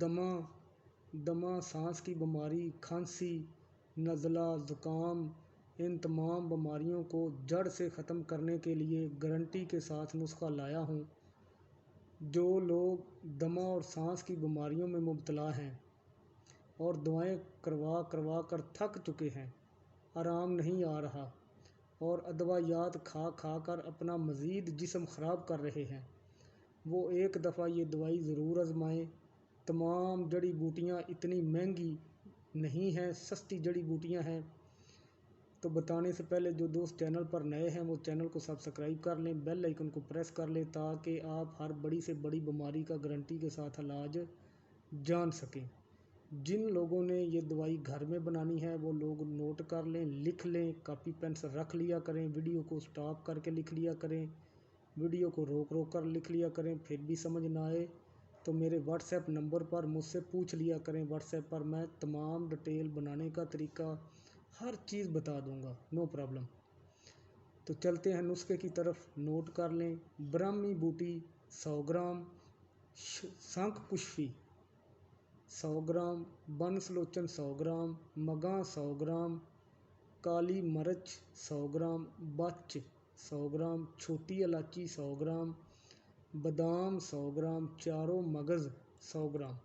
دمہ دمہ سانس کی بیماری، کھانسی، نزلہ، زکام، ان تمام بیماریوں کو جڑ سے ختم کرنے کے لیے گارنٹی کے ساتھ نسخہ لایا ہوں۔ جو لوگ دمہ اور سانس کی بیماریوں میں مبتلا ہیں اور دوائیں کروا کر تھک چکے ہیں، آرام نہیں آ رہا اور ادویات کھا کر اپنا مزید جسم خراب کر رہے ہیں، وہ ایک دفعہ یہ دوائی ضرور آزمائیں۔ تمام جڑی بوٹیاں اتنی مہنگی نہیں ہیں، سستی جڑی بوٹیاں ہیں۔ تو بتانے سے پہلے جو دوست چینل پر نئے ہیں وہ چینل کو سبسکرائب کر لیں، بیل آئیکن کو پریس کر لیں تاکہ آپ ہر بڑی سے بڑی بیماری کا گارنٹی کے ساتھ علاج جان سکیں۔ جن لوگوں نے یہ دوائی گھر میں بنانی ہے وہ لوگ نوٹ کر لیں، لکھ لیں، کاپی پین سے رکھ لیا کریں، ویڈیو کو سٹاپ کر کے لکھ لیا کریں، ویڈیو کو روک کر لکھ لیا کریں۔ پھر بھی سمجھ نہ آئے تو میرے واٹس ایپ نمبر پر مجھ سے پوچھ لیا کریں، واٹس ایپ پر میں تمام ڈیٹیل بنانے کا طریقہ ہر چیز بتا دوں گا، نو پرابلم۔ تو چلتے ہیں نسخے کی طرف، نوٹ کر لیں۔ براہمی بوٹی 100 گرام، سنکھ پشپی 100 گرام، بنسلوچن 100 گرام، مگاں 100 گرام، کالی مرچ 100 گرام، بچ 100 گرام، چھوٹی الائچی 100 گرام، بادام 100 گرام، چاروں مغز 100 گرام،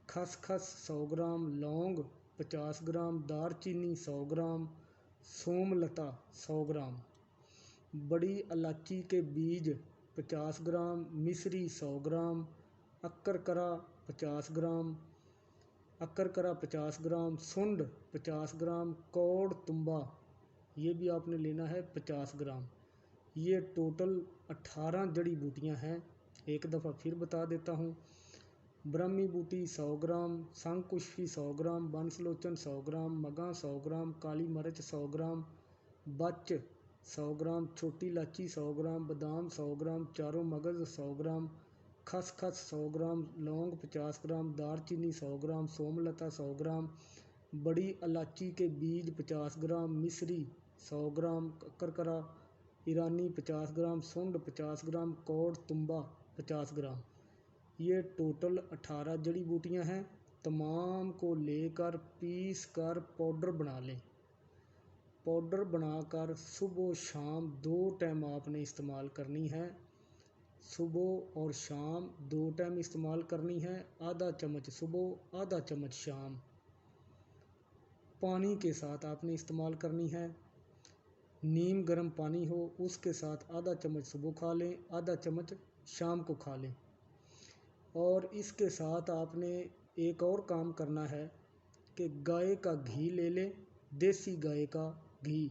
خسخس 100 گرام، لونگ 50 گرام، دار چینی 100 گرام، سوم لتا 100 گرام، بڑی الائچی کے بیج 50 گرام، مصری 100 گرام، اکرکرا 50 گرام، اکرکرا 50 گرام، سنڈ 50 گرام، کوڑ تمبا یہ بھی آپ نے لینا ہے 50 گرام۔ یہ ٹوٹل 18 جڑی بوٹیاں ہیں، ایک دفعہ پھر بتا دیتا ہوں۔ براہمی بوٹی 100 گرام، سنکھ پشپی 100 گرام، بنسلوچن 100 گرام، مگاں 100 گرام، کالی مرچ 100 گرام، بچ 100 گرام، چھوٹی الائچی 100 گرام، بادام 100 گرام، چاروں مغز 100 گرام، خسخس 100 گرام، لونگ 50 گرام، دار چینی 100 گرام، سوم لتا 100 گرام، بڑی الائچی کے بیج 50 گرام، مصری 100 گرام، اکرکرا ایرانی 50 گرام، سنڈ 50 گرام، کوڑ تمبا 50 گرام۔ یہ ٹوٹل 18 جڑی بوٹیاں ہیں۔ تمام کو لے کر پیس کر پاؤڈر بنا لیں۔ پاؤڈر بنا کر صبح و شام 2 ٹائم آپ نے استعمال کرنی ہے، صبح اور شام 2 ٹائم استعمال کرنی ہے، آدھا چمچ صبح آدھا چمچ شام، پانی کے ساتھ آپ نے استعمال کرنی ہے۔ نیم گرم پانی ہو اس کے ساتھ آدھا چمچ صبح کھا لیں، آدھا چمچ شام کو کھا لیں۔ اور اس کے ساتھ آپ نے ایک اور کام کرنا ہے کہ گائے کا گھی لے لیں، دیسی گائے کا گھی،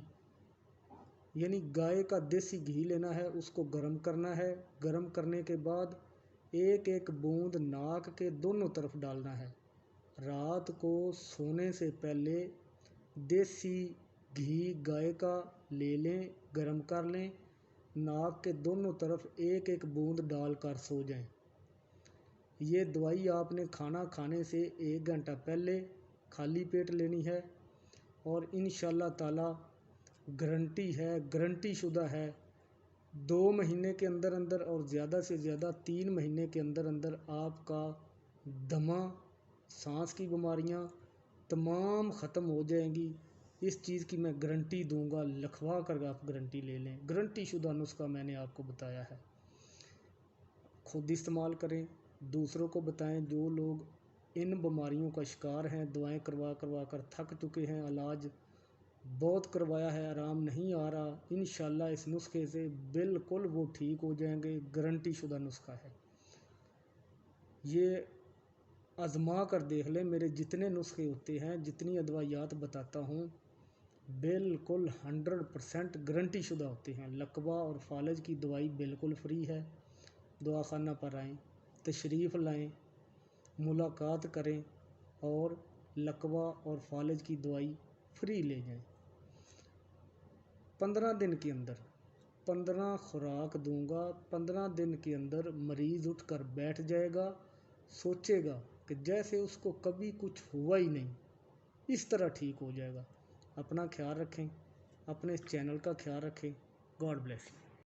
یعنی گائے کا دیسی گھی لینا ہے، اس کو گرم کرنا ہے۔ گرم کرنے کے بعد ایک ایک بوند ناک کے دونوں طرف ڈالنا ہے۔ رات کو سونے سے پہلے دیسی گھی گائے کا لے لیں، گرم کر لیں، ناک کے دونوں طرف ایک ایک بوند ڈال کر سو جائیں۔ یہ دوائی آپ نے کھانا کھانے سے 1 گھنٹہ پہلے خالی پیٹ لینی ہے، اور انشاءاللہ تعالی گارنٹی ہے، گارنٹی شدہ ہے، 2 مہینے کے اندر اندر اور زیادہ سے زیادہ 3 مہینے کے اندر اندر آپ کا دمہ، سانس کی بیماریاں تمام ختم ہو جائیں گی۔ اس چیز کی میں گارنٹی دوں گا، لکھوا کر آپ گارنٹی لے لیں، گارنٹی شدہ نسخہ میں نے آپ کو بتایا ہے۔ خود استعمال کریں، دوسروں کو بتائیں۔ جو لوگ ان بیماریوں کا شکار ہیں، دوائیں کروا کر تھک چکے ہیں، علاج بہت کروایا ہے، آرام نہیں آ رہا، انشاءاللہ اس نسخے سے بالکل وہ ٹھیک ہو جائیں گے، گارنٹی شدہ نسخہ ہے۔ یہ آزما کر دیکھ لیں، میرے جتنے نسخے ہوتے ہیں، جتنی ادویات بتاتا ہوں، بالکل 100% گارنٹی شدہ ہوتے ہیں۔ لقوہ اور فالج کی دوائی بالکل فری ہے، دواخانہ پر آئیں، تشریف لائیں، ملاقات کریں اور لقوہ اور فالج کی دوائی فری لے جائیں۔ 15 دن کے اندر 15 خوراک دوں گا، 15 دن کے اندر مریض اٹھ کر بیٹھ جائے گا، سوچے گا کہ جیسے اس کو کبھی کچھ ہوا ہی نہیں، اس طرح ٹھیک ہو جائے گا۔ اپنا خیال رکھیں، اپنے چینل کا خیال رکھیں۔ God bless you.